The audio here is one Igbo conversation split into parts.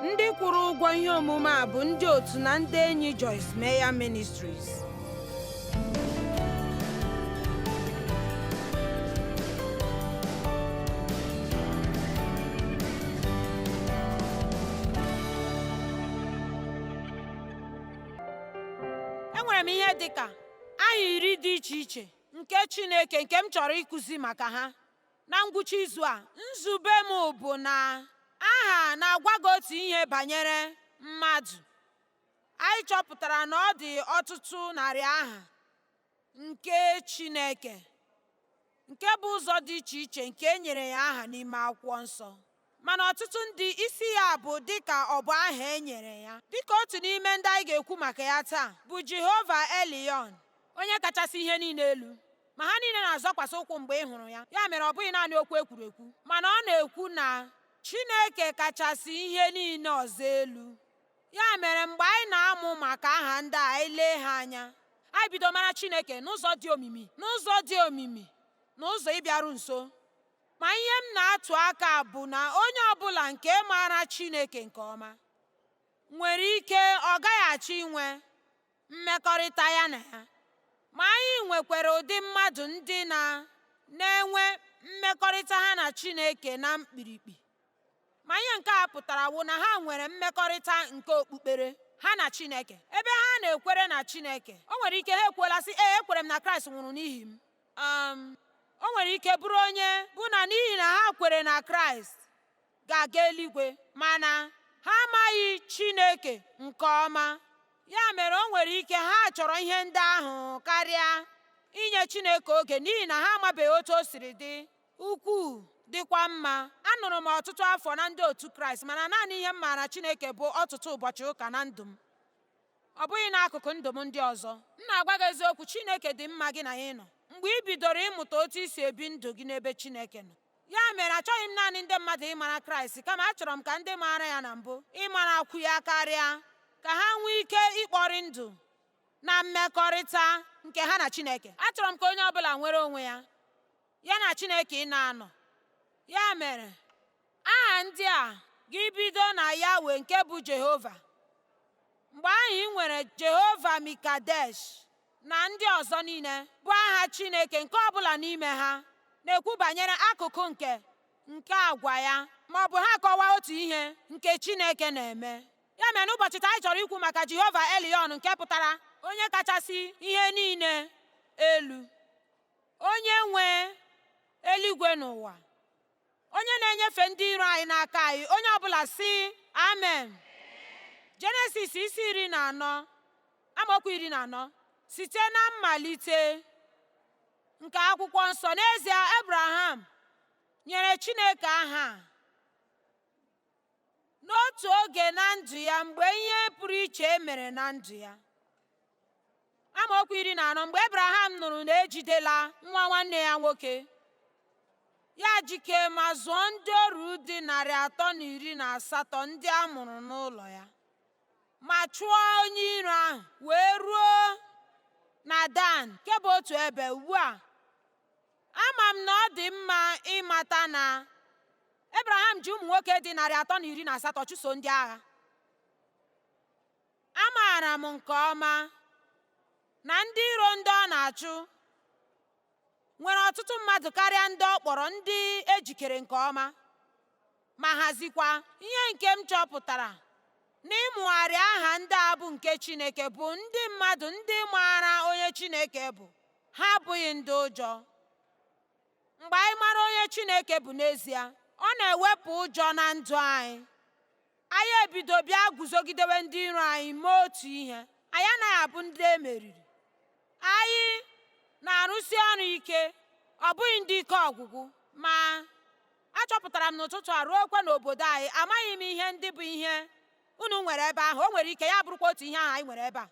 Ndị kwụrụ ụgwọ ihe omume a bụ ndị otu na ndị enyi Joyce Meyer Ministries. Enwere m ihe dịka aha 10 dị iche iche nke Chineke nke m chọrọ ịkụzi maka ha. Na ngwụcha izu a, nzube m bụ na aha na-agwa gị otu ihe banyere mmadụ. Anyị chọpụtara na ọ dị ọtụtụ narị aha nke Chineke, nke bụ ụzọ dị iche iche nke e nyere ya aha n'ime akwụkwọ nsọ. Mana ọtụtụ ndị isi ya bụ dịka ọ bụ aha e nyere ya. Dịka otu n'ime ndị anyị ga-ekwu maka ya taa bụ Jehova Elion, onye kachasị ihe niile elu. Ma ha niile na-azọkwasị ụkwụ mgbe ị hụrụ ya. Ya mere ọ bụghị naanị okwu ekwuru ekwu, mana ọ na-ekwu na Chineke kachasị ihe niile ọzọ elu. Ya mere mgbe anyị na-amụ maka aha ndị a, anyị lee ha anya, anyị bido mara Chineke n'ụzọ dị omimi na ụzọ ịbịaru nso. Ma ihe m na-atụ aka bụ na onye ọbụla nke maara Chineke nke ọma nwere ike ọ gaghị achọ inwe mmekọrịta ya na ya. Ma anyị nwekwara ụdị mmadụ ndị na-enwe mmekọrịta ha na Chineke na mkpirikpi. Ma ihe nke a pụtara bụ na ha nwere mmekọrịta nke okpukpere ha na Chineke. Ebe ha na-ekwere na Chineke, o nwere ike ha ekwuola sị, ekwere m na Kraịst nwụrụ n'ihi m. O nwere ike bụrụ onye bụ na n'ihi na ha kwere na Kraịst ga-aga eluigwe, mana ha amaghị Chineke nke ọma. Ya mere o nwere ike ha chọrọ ihe ndị ahụ karịa inye Chineke oge, n'ihi na ha amabeghị otu o siri dị ukwuu dịkwa mma. Anụrụ m ọtụtụ afọ na ndị otu Kraịst, mana naanị ihe m maara Chineke bụ ọtụtụ ụbọchị ụka na ndụ m, ọ bụghị n'akụkụ ndụ m ndị ọzọ. M na-agwa gị eziokwu, Chineke dị mma gị na ya ịnọ mgbe ị bidoro ịmụta otu isi ebi ndụ gị n'ebe Chineke nọ. Ya mere achọghị m naanị ndị mmadụ ịmara Kraịst, kama achọrọ m ka ndị maara ya na mbụ ịmarakwu ya karịa, ka ha nwee ike ịkpọrị ndụ na mmekọrịta nke ha na Chineke. Achọrọ m ka onye ọbụla nwere onwe ya na Chineke ị na-anọ. Ya mere aha ndị a gị bido na Yahweh nke bụ Jehova. Mgbe ahụ ị nwere Jehova Mikadesh na ndị ọzọ niile bụ aha Chineke, nke ọbụla n'ime ha na-ekwu banyere akụkụ nke agwa ya, ma ọ bụ ha kọwaa otu ihe nke Chineke na-eme. Ya mere n'ụbọchị taa anyị chọrọ ikwu maka Jehova Elion, nke pụtara onye kachasị ihe niile elu, onye nwe eluigwe n'ụwa, onye na-enyefe ndị iro anyị n'aka anyị. Onye ọbụla sị amen. Jenesis isi 14 amaokwu 14, site na mmalite nke akwụkwọ nsọ, n'ezie Abraham nyere Chineke aha n'otu oge na ndụ ya, mgbe ihe pụrụ iche mere na ndụ ya. Amaokwu 14, mgbe Abraham nụrụ na ejidela nwa nwanne ya nwoke, ya jike ma zụọ ndị ọrụ dị 318 ndị a mụrụ n'ụlọ ya, ma chụọ onye iro ahụ wee ruo na Dan, nke bụ otu ebe. Ugbu a ama m na ọ dị mma ịmata na Abraham ji ụmụ nwoke dị 318 chụso ndị agha. Amaara m nke ọma na ndị iro ndị ọ na-achụ nwere ọtụtụ mmadụ karịa ndị ọ kpọrọ ndị ejikere nke ọma ma hazikwa. Ihe nke m chọpụtara n'ịmụgharị aha ndị a bụ nke Chineke bụ ndị mmadụ ndị maara onye Chineke bụ, ha abụghị ndị ụjọ. Mgbe anyị mara onye Chineke bụ n'ezie, ọ na-ewepụ ụjọ na ndụ anyị. Anyị ebido bịa guzogidewe ndị iro anyị mee otu ihe. Anyị anaghị abụ ndị emeriri. Anyị na-arụsi ọrụ ike, ọ bụghị ndị ike ọgwụgwụ. Ma achọpụtara m n'ụtụtụ a ruokwa n'obodo anyị, amaghị m ihe ndị bụ ihe unu nwere ebe ahụ. O nwere ike ya bụrụkwa otu ihe ahụ anyị nwere ebe a.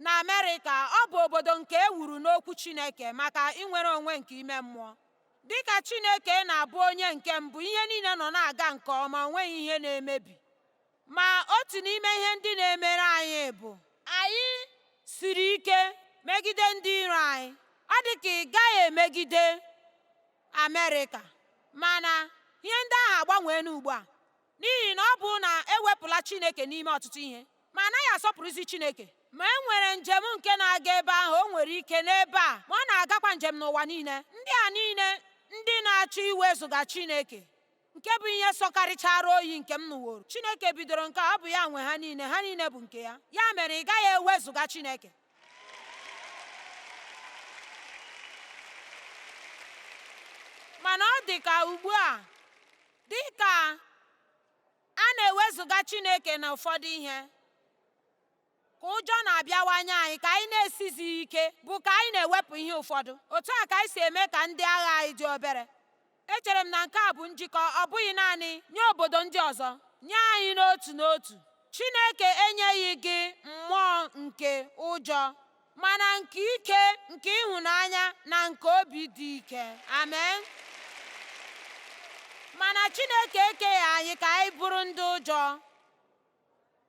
Na Amerịka, ọ bụ obodo nke e wuru n'okwu Chineke maka inwere onwe nke ime mmụọ. Dịka Chineke na-abụ onye nke mbụ, ihe niile nọ na-aga nke ọma, onweghị ihe na-emebi. Ma otu n'ime ihe ndị na-emere anyị bụ anyị siri ike megide ndị iro anyị. Ọ dị ka ị gaghị emegide Amerịka, mana ihe ndị ahụ agbanweela ugbu a. n'ihi na ọ bụ na ewepụla Chineke n'ime ọtụtụ ihe ma anaghị asọpụrụzi Chineke. Ma e nwere njem nke na-aga ebe ahụ. O nwere ike n'ebe a, ma ọ na-agakwa njem n'ụwa niile. Ndị a niile ndị na-achọ iwezuga Chineke, nke bụ ihe sọkarịchara oyi nke m nụworo. Chineke bidoro nke ọ bụ ya nwe ha niile bụ nke ya. Ya mere ị gaghị ewezuga Chineke. Mana ọ dị ka ugbu a, dị ka a na-ewezuga Chineke na ụfọdụ ihe, ka ụjọ na-abịawanye anyị, ka anyị na-esizi ike, bụ ka anyị na-ewepụ ihe ụfọdụ. Otu a ka anyị si eme ka ndị agha anyị dị obere. Echere m na nke a bụ njikọ, ọ bụghị naanị nye obodo ndị ọzọ, nye anyị n'otu n'otu. Chineke enyeghị gị mmụọ nke ụjọ, mana nke ike, nke ịhụnanya na nke obi dị ike. Amen. Mana Chineke ekeghị anyị ka anyị bụrụ ndị ụjọ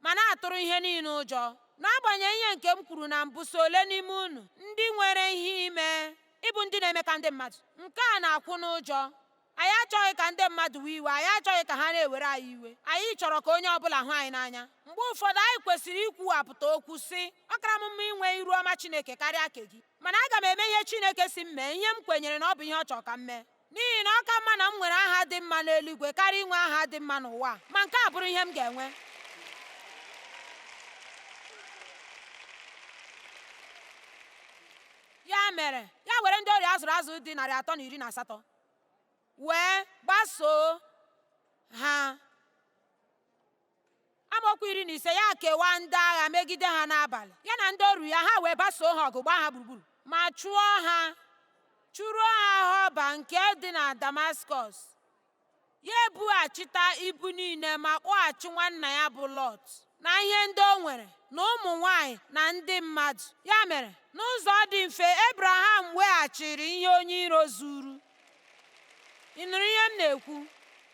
ma na-atụrụ ihe niile ụjọ. N'agbanyeghị ihe nke m kwuru na mbụ, so ole n'ime unu ndị nwere ihe ime ịbụ ndị na-eme ka ndị mmadụ nke a na-akwụ n'ụjọ? Anyị achọghị ka ndị mmadụ wee iwe. Anyị achọghị ka ha na-ewere anyị iwe. Anyị chọrọ ka onye ọbụla hụ anyị n'anya. Mgbe ụfọdụ anyị kwesịrị ikwuwapụta okwu sị, ọ kara m mma inwe iru ọma Chineke karịa nke gị, mana aga m eme ihe Chineke si m mee, ihe m kwenyere na ọ bụ ihe ọ chọrọ ka m mee. N'ihi na ọ ka mma na m nwere aha dị mma n'eluigwe karịa inwe aha dị mma n'ụwa, ma nke a bụrụ ihe m ga-enwe. Ya mere, ya were ndị ọrịa azụrụ azụ dị 318 wee gbasoo ha. Amaokwu 15, ya kewaa ndị agha megide ha n'abalị, ya na ndị ọrụ ya, ha wee gbasoo ha ọgụ, gbaa ha gburugburu, ma chụruo ha Họba nke dị na Damaskọs. Ya ebughachita ibu niile ma kpọghachi nwanna ya bụ Lọt na ihe ndị o nwere, na ụmụ nwanyị na ndị mmadụ. Ya mere, n'ụzọ dị mfe, Ebraham weghachiri ihe onye iro zuru. Ị nụrụ ihe m na-ekwu?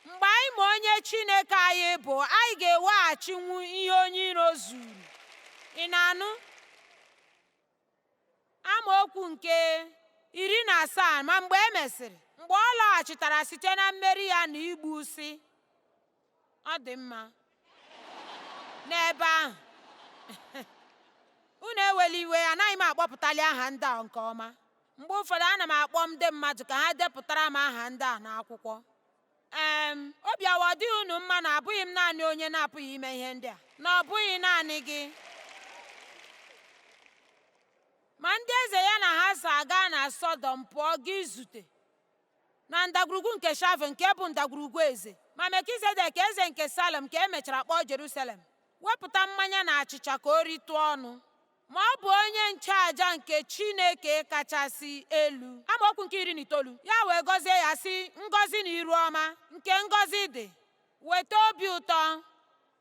Mgbe anyị ma onye Chineke anyị bụ, anyị ga-eweghachinwu ihe onye iro zuru. Ị na-anụ? Amaokwu nke 17, ma mgbe e mesịrị, mgbe ọ lọghachitara site na mmeri ya na igbu sị, ọ dị mma n'ebe ahụ. Unu ewela iwe, anaghị m akpọpụtali aha ndị a nke ọma. Mgbe ụfọdụ ana m akpọ ndị mmadụ ka ha depụtara m aha ndị a n'akwụkwọ. Obi awa ọ dịghị unu mma na abụghị m naanị onye na-apụghị ime ihe ndị a, na ọ bụghị naanị gị. Ma ndị eze ya na ha so aga na Sọdọm pụọ gị zute na ndagwurugwu nke Shave, nke bụ ndagwurugwu eze. Ma Melkizedek eze nke Salem, ka e mechara kpọọ Jerusalem, wepụta mmanya na achịcha ka o ritụ ọnụ. Ma ọ bụ onye nchụaja nke Chineke kachasị elu. Amaokwu nke 19, ya wee gọzie ya sị, ngọzi na iru ọma nke ngọzi dị, weta obi ụtọ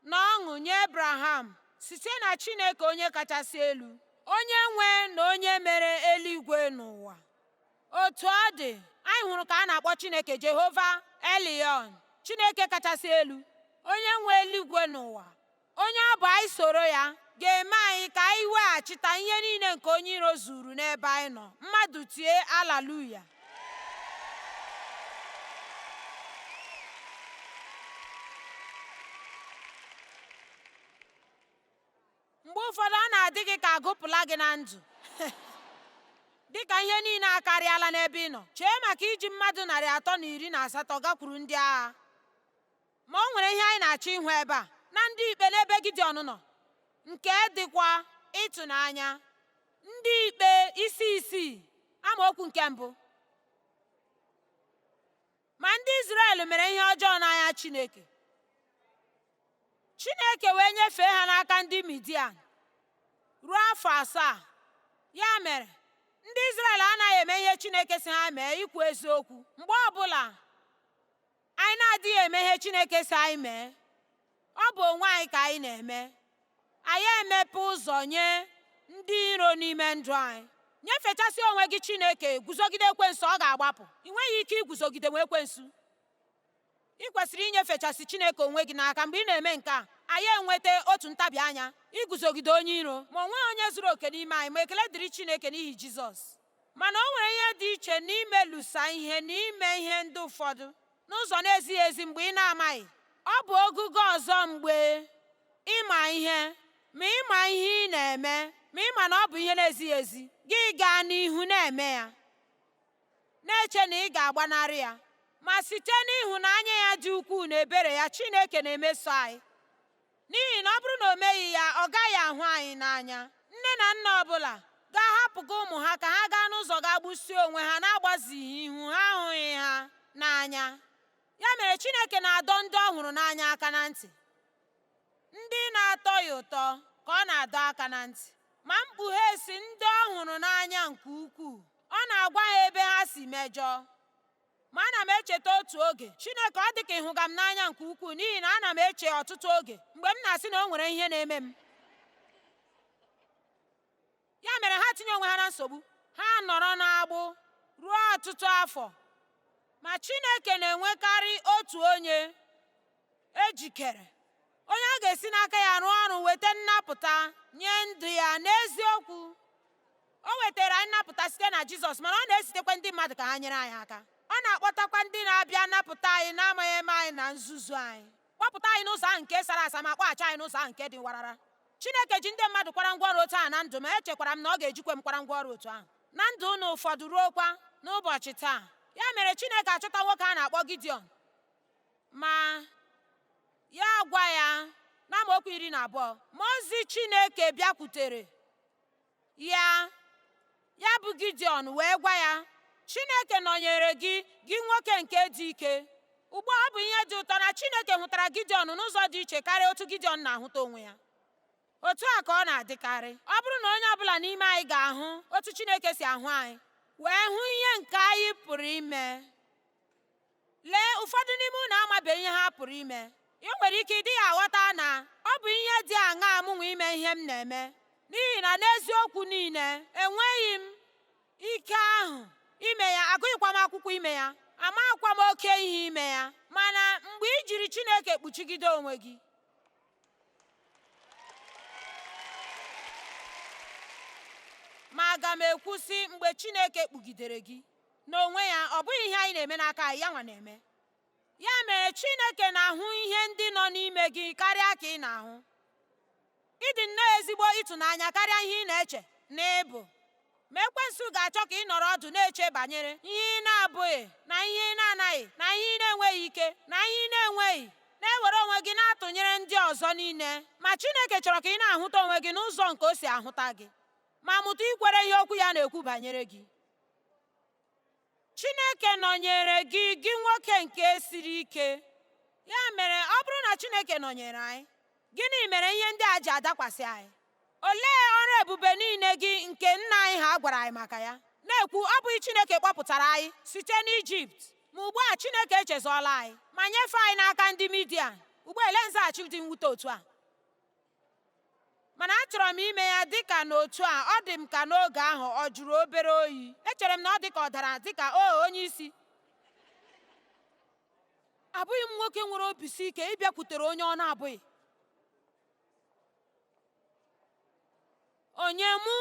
na ọṅụ nye Ebraham site na Chineke onye kachasị elu, onye nwe na onye mere eluigwe n'ụwa. Otu ọ dị, anyị hụrụ ka a na-akpọ Chineke Jehova Elion, Chineke kachasị elu, onye nwe eluigwe n'ụwa. Onye ọ bụ anyị soro ya ga-eme anyị ka anyị weghachita ihe niile nke onye iro zuru n'ebe anyị nọ. Mmadụ tie alaluya. Mgbe ụfọdụ ọ na-adị gị ka agụpụla gị na ndụ dịka ihe niile akarịala n'ebe ị nọ. Chee maka iji mmadụ 318 gakwuru ndị agha. Ma o nwere ihe anyị na-achọ ịhụ ebe a, na ndị ikpe n'ebe Gidiọn nọ, nke dịkwa ịtụnanya. Ndị ikpe isi 6, amaokwu nke 1. Ma ndị Izrel mere ihe ọjọọ n'anya Chineke. Chineke wee nyefee ha n'aka ndị Midian ruo afọ 7. Ya mere, ndị Izrel anaghị eme ihe Chineke si ha mee, ikwu eziokwu. Mgbe ọbụla anyị na-adịghị eme ihe Chineke si anyị mee, ọ bụ onwe anyị ka anyị na-eme. Anyị emepe ụzọ nye ndị iro n'ime ndụ anyị. Nyefechasị onwe gị Chineke, guzogide ekwensu, ọ ga-agbapụ. Ị nweghị ike iguzogide nwe ekwensu. Ị kwesịrị inyefechasị Chineke onwe gị n'aka. Mgbe ị na-eme nke a, anyị enweta otu ntabi anya iguzogide onye iro. Ma o nweghị onye zuru oke n'ime anyị, ma ekele dịrị Chineke n'ihi Jizọs. Mana o nwere ihe dị iche n'imelụsa ihe na ime ihe ndị ụfọdụ n'ụzọ na-ezighị ezi mgbe ị na-amaghị. ọ bụ ogugo ọzọ mgbe ịma ihe ma ịma ihe ị na-eme ma ịma na ọ bụ ihe na-ezighị ezi gị gaa n'ihu na-eme ya na-eche na ị ga-agbanarị ya ma site n'ịhụnanya ya dị ukwuu na ebere ya Chineke na-emeso anyị n'ihi na ọ bụrụ na o meghị ya ọ gaghị ahụ anyị n'anya. Nne na nna ọbụla ga-ahapụga ụmụ ha ka ha gaa n'ụzọ ga-agbụsi onwe ha na-agbazighị ihu ha ahụghị ha n'anya. Ya mere Chineke na-adọ ndị ọ hụrụ n'anya aka na ntị. Ndị na-atọ ya ụtọ ka ọ na-adọ aka na ntị, ma mkpughe si ndị ọ hụrụ n'anya nke ukwuu ọ na-agwa ha ebe ha si mejọọ. Ma ana m echeta otu oge Chineke ọ dị ka ịhụga m n'anya nke ukwuu n'ihi na ana m eche ọtụtụ oge mgbe m na-asị na o nwere ihe na-eme m. Ya mere ha tinye onwe ha na nsogbu, ha nọrọ n'agbụ ruo ọtụtụ afọ. Ma Chineke na-enwekarị otu onye ejikere, onye a ga-esi n'aka ya rụọ ọrụ weta nnapụta nye ndụ ya. N'eziokwu, o wetara nnapụta site na Jizọs, mana ọ na-esitekwa ndị mmadụ ka ha nyere anyị aka. Ọ na-akpọtakwa ndị na-abịa napụta anyị n'amaghị eme anyị na nzuzu anyị, kpọpụta anyị n'ụzọ ahụ nke sara asa ma kpọghachi anyị n'ụzọ ahụ nke dị warara. Chineke ji ndị mmadụ kwara ngwa ọrụ otu ahụ na ndụ m, echekwara m na ọ ga-ejikwa m kwara ngwa ọrụ otu ahụ na ndụ unu ụfọdụ ruokwa n'ụbọchị taa. Ya mere Chineke achọta nwoke a na-akpọ Gideon, ma ya gwa ya n'amaokwu 12, ma ozi Chineke bịakwutere ya bụ Gideon wee gwa ya, Chineke nọnyere gị, gị nwoke nke dị ike. Ugbu a ọ bụ ihe dị ụtọ na Chineke hụtara Gideon n'ụzọ dị iche karịa otu Gideon na-ahụta onwe ya. Otu a ka ọ na-adịkarị. Ọ bụrụ na onye ọbụla n'ime anyị ga-ahụ otu Chineke si ahụ anyị, wee hụ ihe nke anyị pụrụ ime. Lee, ụfọdụ n'ime unu amabeghị ihe ha pụrụ ime. Ị nwere ike ịdịghị aghọta na ọ bụ ihe dị aṅaa mụnwa ime ihe m na-eme, n'ihi na n'eziokwu niile enweghị m ike ahụ ime ya, agụghịkwa m akwụkwọ ime ya, amaghịkwa m oke ihe ime ya. Mana mgbe i jiri Chineke kpuchigide onwe gị, ma aga m ekwusị, mgbe Chineke kpugidere gị n'onwe ya, ọ bụghị ihe anyị na-eme n'aka anyị, ya nwa na-eme. Ya mere Chineke na-ahụ ihe ndị nọ n'ime gị karịa ka ị na-ahụ. Ịdị nnọọ ezigbo ịtụnanya karịa ihe ị na-eche na ịbụ. Ma ekwensu ga-achọ ka ị nọrọ ọdụ na-eche banyere ihe ị na-abụghị na ihe ị na-anaghị na ihe ị na-enweghị ike na ihe ị na-enweghị, na-ewere onwe gị na-atụnyere ndị ọzọ niile. Ma Chineke chọrọ ka ị na-ahụta onwe gị n'ụzọ nke o si ahụta gị, ma mụta ikwere ihe okwu ya na-ekwu banyere gị. Chineke nọnyere gị, gị nwoke nke siri ike. Ya mere ọ bụrụ na Chineke nọnyere anyị, gịnị mere ihe ndị a ji adakwasị anyị? Olee ọrụ ebube niile gị nke nna anyị ha gwara anyị maka ya, na-ekwu ọ bụghị Chineke kpọpụtara anyị site n'Ijipt, ma ugbu a Chineke echezọọla anyị ma nyefee anyị n'aka ndị Midian. Ugbu a ele nzaghachi dị mwute otu a. Mana achọrọ m ime ya dịka n'otu a. Ọ dị m ka n'oge ahụ ọ jụrụ obere oyi. Echere m na ọ dịka ọ dara dịka onye isi. Abụghị m nwoke nwere obi si ike ịbịakwutere onye ọ na-abụghị. Onye mụ?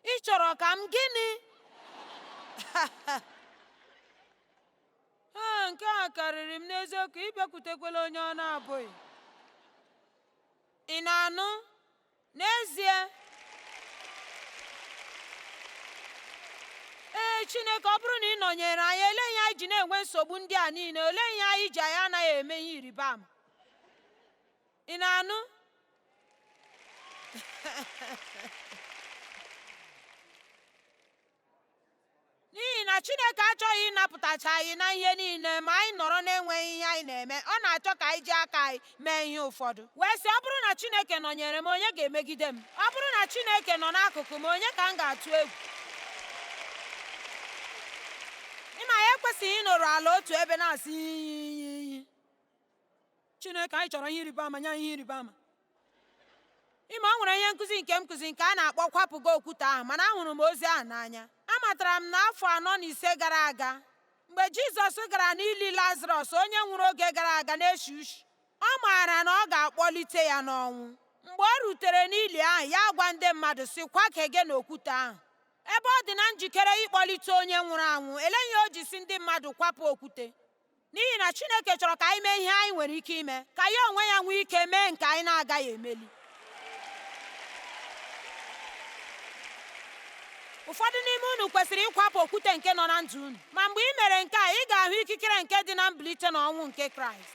Ị chọrọ ka m gịnị? Nke a karịrị m n'eziokwu, ịbịakwutekwala onye ọ na-abụghị. Ị na-anụ? N'ezie, Chineke, ọ bụrụ na ị nọnyere anyị, olee ihe anyị ji na-enwe nsogbu ndị a niile? Olee ihe anyị ji anyị anaghị eme ihe ịrịba ama? Ị na-anụ? N'ihi na Chineke achọghị ịnapụtacha anyị na ihe niile ma anyị nọrọ na-enweghị ihe anyị na-eme. Ọ na-achọ ka anyị ji aka anyị mee ihe ụfọdụ. Wee sị, ọ bụrụ na Chineke nọnyere m, onye ga-emegide m? Ọ bụrụ na Chineke nọ n'akụkụ m, onye ka m ga-atụ egwu? Ịma ya ekwesịghị ịnọrọ ala otu ebe na-asị iyi. Chineke, anyị chọrọ ihe ịrịba ama, nye ihe ịrịba ama. Ịma, ọ nwere ihe nkụzi nke m kụzi nke a na-akpọ kwapụga okwute ahụ, mana ahụrụ m ozi ahụ n'anya. Amatara m n'afọ 4 na 5 gara aga, mgbe Jizọs gara n'ili Lazarọs onye nwụrụ oge gara aga na-eshi ushi, ọ maara na ọ ga-akpọlite ya n'ọnwụ. Mgbe o rutere n'ili ahụ, ya gwa ndị mmadụ sị, kwakege n'okwute ahụ. Ebe ọ dị na njikere ịkpọlite onye nwụrụ anwụ, eleghị o ji si ndị mmadụ kwapụ okwute. n'ihi na Chineke chọrọ ka anyị mee ihe anyị nwere ike ime ka ya onwe ya nwee ike mee nke anyị na-agaghị emeli. Ụfọdụ n'ime unu kwesịrị ịkwapụ okwute nke nọ na ndụ unu, ma mgbe ị mere nke a, ị ga-ahụ ikikere nke dị na mbilite n'ọnwụ nke Kraịst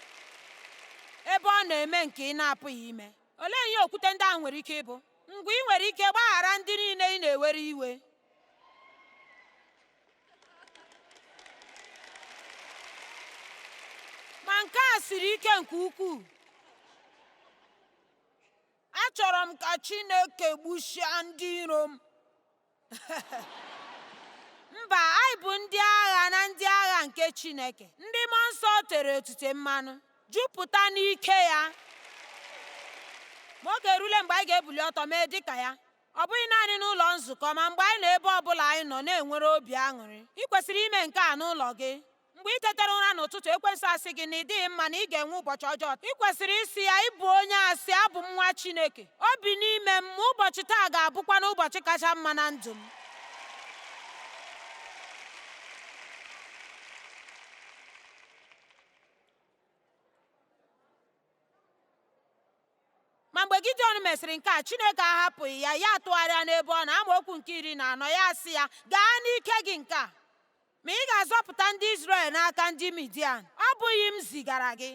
ebe ọ na-eme nke ị na-apụghị ime. Olee ihe okwute ndị ahụ nwere ike ịbụ? Mgbe ị nwere ike gbaghara ndị niile ị na-ewere iwe, ma nke a siri ike nke ukwuu. Achọrọ m ka Chineke gbuchie ndị iro m. Mba, anyị bụ ndị agha na ndị agha nke Chineke, ndị mmụọ nsọ tere etute mmanụ, jupụta n'ike ya. Ma oge erule mgbe anyị ga-ebuli ọtọ mee dịka ya, ọ bụghị naanị n'ụlọ nzukọ, ma mgbe anyị nọ ebe ọ bụla anyị nọ na-enwere obi aṅụrị. Ị kwesịrị ime nke a n'ụlọ gị. Mgbe ị tetara ụra n'ụtụtụ, ekwensu asị gị na ị dịghị mma na ị ga-enwe ụbọchị ọjọọ, ị kwesịrị isi ya, ị bụ onye asị, abụ m nwa Chineke, obi n'ime m, ma ụbọchị taa ga-abụkwa n'ụbọchị kacha mma na ndụ m. Ma mgbe Gideọn mesịrị nke a, Chineke ahapụghị ya, ya atụgharịa n'ebe ọ na-amaokwu nke 14, ya sị ya, gaa n'ike gị nke a, ma ị ga-azọpụta ndị Izrel n'aka ndị Midian. Ọ bụghị m zigara gị?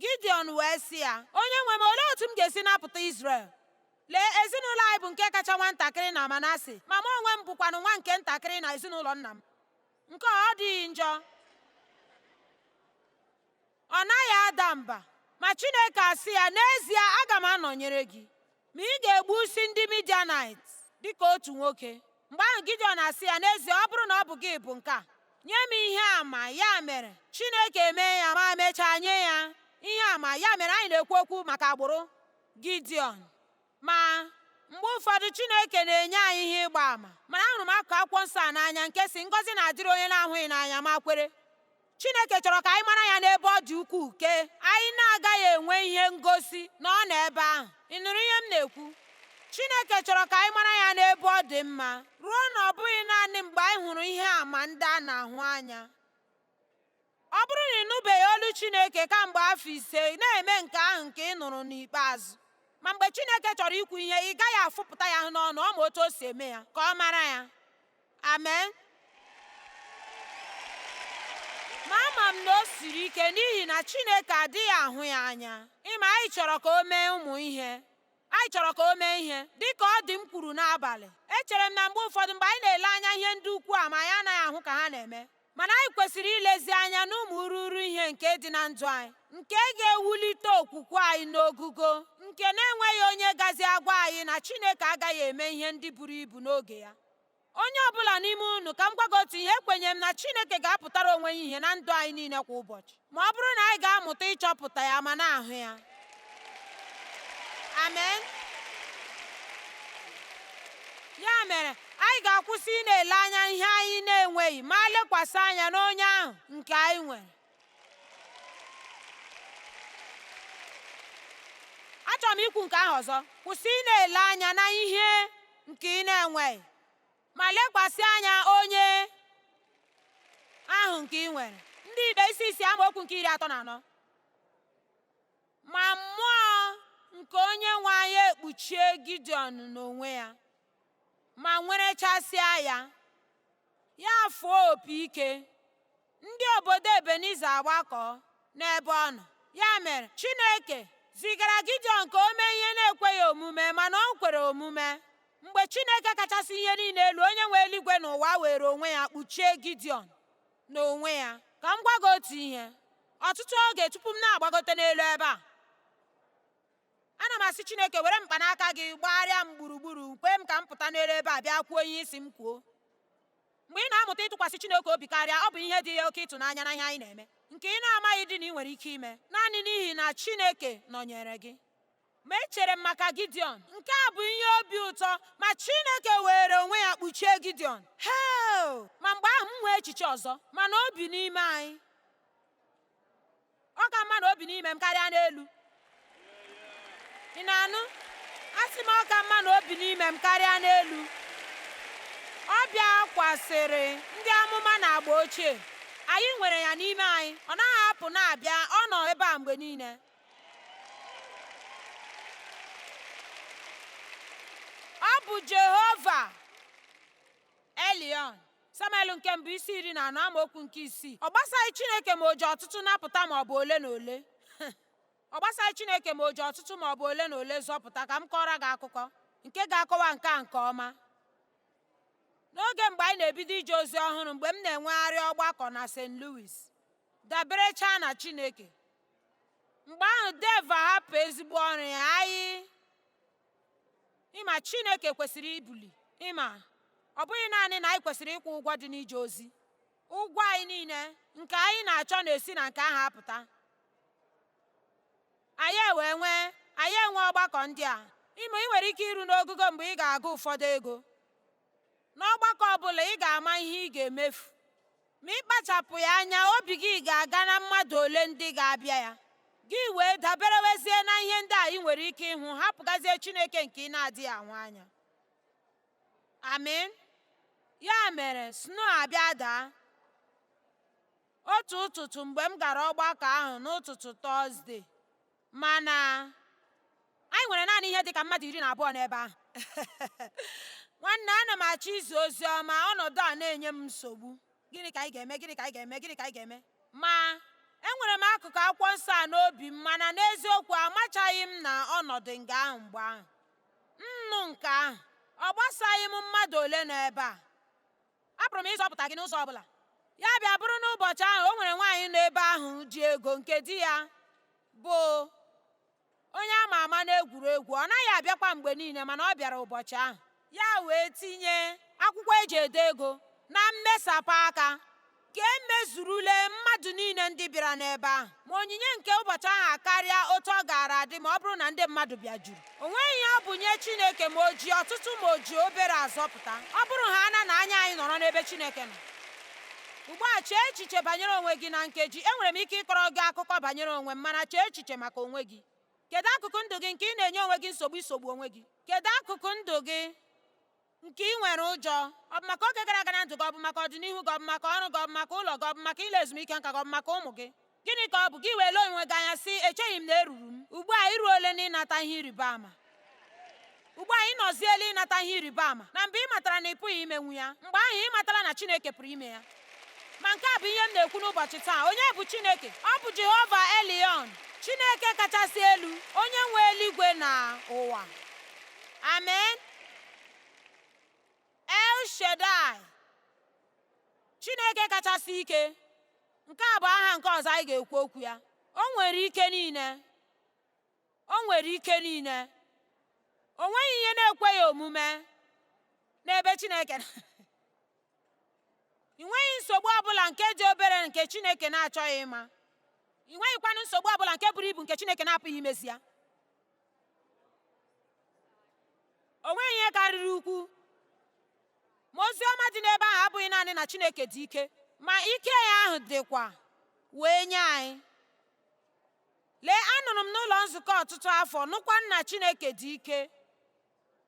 Gideọn wee sị ya, onye nwe m, olee otu m ga-esi napụta Izrel? Lee, ezinụlọ anyị bụ nke kacha nwatakịrị na Manase, ma mụ onwe m bụkwanụ nwa nke ntakịrị na ezinụlọ nna m. Nke ọ dịghị njọ? Ọ naghị ada mba. Ma Chineke asị ya, n'ezie, aga m anọnyere gị, ma ị ga-egbusi ndị Midianit dịka otu nwoke. Mgbe ahụ Gideọn asị ya, n'ezie, ọ bụrụ na ọ bụ gị bụ nke a, nye m ihe àmà. Ya mere Chineke mee ya, ma mechaa nye ya ihe àmà. Ya mere anyị na-ekwu okwu maka agbụrụ Gideọn. Ma mgbe ụfọdụ Chineke na-enye anyị ihe ịgba àmà. Mana ahụrụ m akụkụ akwụkwọ nsọ a n'anya nke si, ngọzi na-adịrị onye na-ahụghị n'anya ma kwere. Chineke chọrọ ka anyị mara ya n'ebe ọ dị ukwuu, ke anyị na-agaghị enwe ihe ngosi na ọ nọ ebe ahụ. Ị nụrụ ihe m na-ekwu? Chineke chọrọ ka anyị mara ya n'ebe ọ dị mma, ruo na ọ bụghị naanị mgbe anyị hụrụ ihe àmà ndị a na-ahụ anya. Ọ bụrụ na ị nụbeghị olu Chineke kamgbe afọ 5, na-eme nke ahụ nke ị nụrụ n'ikpeazụ. Ma mgbe Chineke chọrọ ikwu ihe, ị gaghị afụpụta ya n'ọnụ, ọ ma otu o si eme ya ka ọ mara ya. Amen. Ma ama m na o siri ike, n'ihi na Chineke adịghị ahụ ya anya. Ịma, anyị chọrọ ka o mee ụmụ ihe. Anyị chọrọ ka o mee ihe dị ka ọ dị m kwuru n'abalị. Echere m na mgbe ụfọdụ, mgbe anyị na-ele anya ihe ndị ukwu a, ma anyị anaghị ahụ ka ha na-eme. Mana anyị kwesịrị ilezi anya n'ụmụ ururu ihe nke dị na ndụ anyị, nke ga-ewulite okwukwe anyị n'ogugo, nke na-enweghị onye gazi agwa anyị na Chineke agaghị eme ihe ndị buru ibu n'oge ya. Onye ọbụla n'ime unu, ka m gwa gị otu ihe, ekwenye m na Chineke ga-apụtara onwe ya ihe na ndụ anyị niile kwa ụbọchị, ma ọ bụrụ na anyị ga-amụta ịchọpụta ya ma na-ahụ ya. Amen. Ya mere anyị ga-akwụsị ị na-ele anya ihe anyị na-enweghị, ma lekwasị anya n'onye ahụ nke anyị nwere. Achọrọ m ikwu nke ahụ ọzọ. Kwụsị ị na-ele anya na ihe nke ị na-enweghị, ma lekwasị anya onye ahụ nke ị nwere. Ndị Ikpe isi 6 amaokwu nke 34. Ma mmụọ nke onye nwe anyị ekpuchie Gideọn n'onwe ya, ma nwerechasịa ya, ya fụọ opi ike. Ndị obodo Ebeniza agbakọ n'ebe ọ nọ. Ya mere Chineke zigara Gideọn ka o mee ihe na-ekweghị omume, mana o kwere omume. Mgbe Chineke kachasị ihe niile elu, onye nwe eluigwe na ụwa, were onwe ya kpuchie Gideọn n'onwe ya. Ka m gwa gị otu ihe. Ọtụtụ oge tupu m na-agbagote n'elu ebe a, ana m asị Chineke, were mkpanaka gị gbagharịa m gburugburu, kwe m ka m pụta n'elu ebe a bịa kwuo ihe isi m kwuo. Mgbe ị na-amụta ịtụkwasị Chineke obi karịa, ọ bụ ihe dị oke ịtụnanya na ihe anyị na-eme, nke ị na-amaghị dị na ị nwere ike ime naanị n'ihi na Chineke nọnyere gị. Ma echere m maka Gideọn, nke a bụ ihe obi ụtọ, ma Chineke were onwe ya kpuchie Gideọn. Heo! Ma mgbe ahụ m nwee echiche ọzọ, mana obi n'ime anyị. Ọ ka mma na obi n'ime m karịa n'elu. Ị na-anụ? Asị m, ọ ka mma na obi n'ime m karịa n'elu. Ọ bịakwasịrị ndị amụma na agba ochie, anyị nwere ya n'ime anyị, ọ naghị apụ na-abịa, ọ nọ ebe a mgbe niile. Ọ bụ Jehova Elion. Samuel nke mbụ isi 14 amaokwu nke 6. Ọ gbasaghị Chineke ma o ji ọtụtụ napụta ma ọ bụ ole na ole. Ọ gbasaghị Chineke ma o ji ọtụtụ ma ọ bụ ole na ole zọpụta. Ka m kọrọ gị akụkọ nke ga-akọwa nke a nke ọma. N'oge mgbe anyị na-ebido ije ozi ọhụrụ, mgbe m na-enwegharị ọgbakọ na St. Louis, daberecha na Chineke, mgbe ahụ Dave ahapụ ezigbo ọrụ ya, ịma Chineke kwesịrị ibuli, ịma ọ bụghị naanị na anyị kwesịrị ịkwụ ụgwọ dị n'ije ozi, ụgwọ anyị niile nke anyị na-achọ na-esi na nke ahụ apụta. Anyị enwe ọgbakọ ndị a. Ị nwere ike iru n'ogugo mgbe ị ga-agụ ụfọdụ ego. N'ọgbakọ ọbụla ị ga-ama ihe ị ga-emefu, ma ị kpachapụ ya anya, obi gị ga-aga na mmadụ ole ndị ga-abịa ya, gị wee daberewezie na ihe ndị a ị nwere ike ịhụ, hapụgazie Chineke nke ị na-adịghị ahụ anya. Amen. Ya mere snow abịa daa otu ụtụtụ mgbe m gara ọgbakọ ahụ n'ụtụtụ Tọzdee, mana anyị nwere naanị ihe dị ka mmadụ 12 n'ebe ahụ. Nwanne, ana m achọ izi ozi ọma, ọnọdụ a na-enye m nsogbu. Gịnị ka anyị ga-eme? Ma enwere m akụkụ akwụkwọ nsọ a n'obi m, mana n'eziokwu amachaghị m na ọnọdụ nga ahụ mgbe ahụ. Nnụ nke ahụ ọ gbasaghị m mmadụ ole nọ ebe a. Apụrụ m ịzọpụta gị n'ụzọ ọbụla. Ya bịa bụrụ n'ụbọchị ahụ o nwere nwaanyị nọ ebe ahụ ji ego, nke di ya bụ onye ama ama n'egwuregwu. Ọ naghị abịakwa mgbe niile, mana ọ bịara ụbọchị ahụ. Ya wee tinye akwụkwọ eji ede ego na mmesapụ aka ka emezurule mmadụ niile ndị bịara n'ebe ahụ. Ma onyinye nke ụbọchị ahụ akarịa otu ọ gaara adị ma ọ bụrụ na ndị mmadụ bịa juru. O nweghị ihe ọ bụ nye Chineke ma o ji ọtụtụ ma o ji obere azọpụta. Ọ bụrụ ha na anya anyị nọrọ n'ebe Chineke nọ. Ugbu a chee echiche banyere onwe gị na nkeji. Enwere m ike ịkọrọ gị akụkọ banyere onwe m, mana chee echiche maka onwe gị. Kedu akụkụ ndụ gị nke ị na-enye onwe gị nsogbu onwe gị? Kedu akụkụ ndụ gị nke ị nwere ụjọ? Ọ bụ maka oge gara aga na ndụ gị? Ọ bụ maka ọdịnihu gị? Ọ bụ maka ọrụ gị? Ọ bụ maka ụlọ gị? Ọ bụ maka ile ezumike nka gị? Ọ bụ maka ụmụ gị? Gịnị ka ọ bụ? Gị wele onwe gị anya sị, echeghị m na eruru m. Ugbu a ị ruole n'ịnata ihe ịrịba ama. Ugbu a ị nọziela ịnata ihe ịrịba ama. Na mgbe ị matara na ị pụghị imenwu ya, mgbe ahụ ị matala na Chineke pụrụ ime ya. Ma nke a bụ ihe m na-ekwu n'ụbọchị taa. Onye bụ Chineke? Ọ bụ Jehova Elion, Chineke kachasị elu, onye nwe eluigwe na ụwa. Amen. El Shaddai, Chineke kachasị ike. Nke a bụ aha nke ọzọ anyị ga-ekwu okwu ya. O nwere ike niile. O nweghị ihe na-ekwe ya omume n'ebe Chineke nọ. Ị nweghị nsogbu ọbụla nke dị obere nke Chineke na-achọghị ịma. Ị nweghịkwanụ nsogbu ọbụla nke buru ibu nke Chineke na-apụghị imezi ya. O nweghị ihe karịrị ukwu. Ma ozi ọma dị n'ebe ahụ abụghị naanị na Chineke dị ike, ma ike ya ahụ dịkwa wee nye anyị. Lee, anụrụ m n'ụlọ nzukọ ọtụtụ afọ nụkwa nna Chineke dị ike,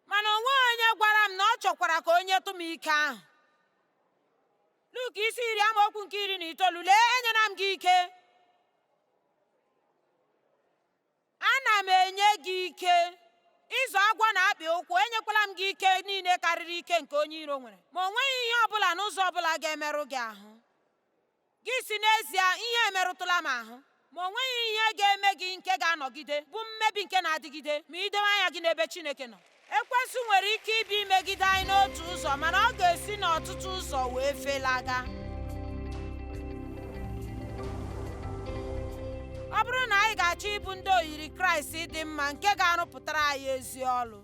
mana o nweghị onye gwara m na ọ chọkwara ka o nyetụ m ike ahụ. Luk isi 10 amaokwu nke 19. Lee, enyela m gị ike. Ana m enye gị ike ịzọ agwọ na akpị ụkwụ. Enyekwala m gị ike niile karịrị ike nke onye iro nwere. Ma o nweghị ihe ọbụla n'ụzọ ọbụla ga-emerụ gị ahụ. Gị si n'ezie, ihe emerụtụla m ahụ. Ma o nweghị ihe ga-eme gị nke ga-anọgide, bụ mmebi nke na-adịgide, ma idowe anya gị n'ebe Chineke nọ. Ekwensu nwere ike ịbịa imegide anyị n'otu ụzọ, mana ọ ga-esi n'ọtụtụ ụzọ wee felaga. Ọ bụrụ na anyị ga-achọ ịbụ ndị oyiri Kraịst dị mma nke ga-arụpụtara anyị ezi ọrụ,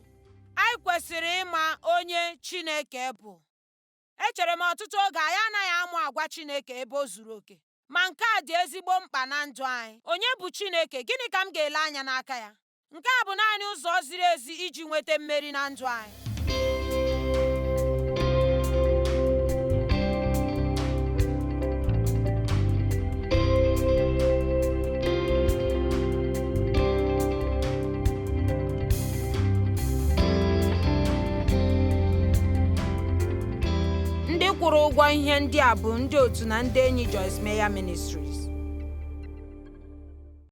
anyị kwesịrị ịma onye Chineke bụ. Echere m ọtụtụ oge anyị anaghị amụ agwa Chineke ebe o zuru oke, ma nke a dị ezigbo mkpa na ndụ anyị. Onye bụ Chineke? Gịnị ka m ga-ele anya n'aka ya? Nke a bụ naanị ụzọ ziri ezi iji nweta mmeri na ndụ anyị. Ndị kwụrụ ụgwọ ihe ndị a bụ ndị otu na ndị enyi Joyce Meyer Ministries.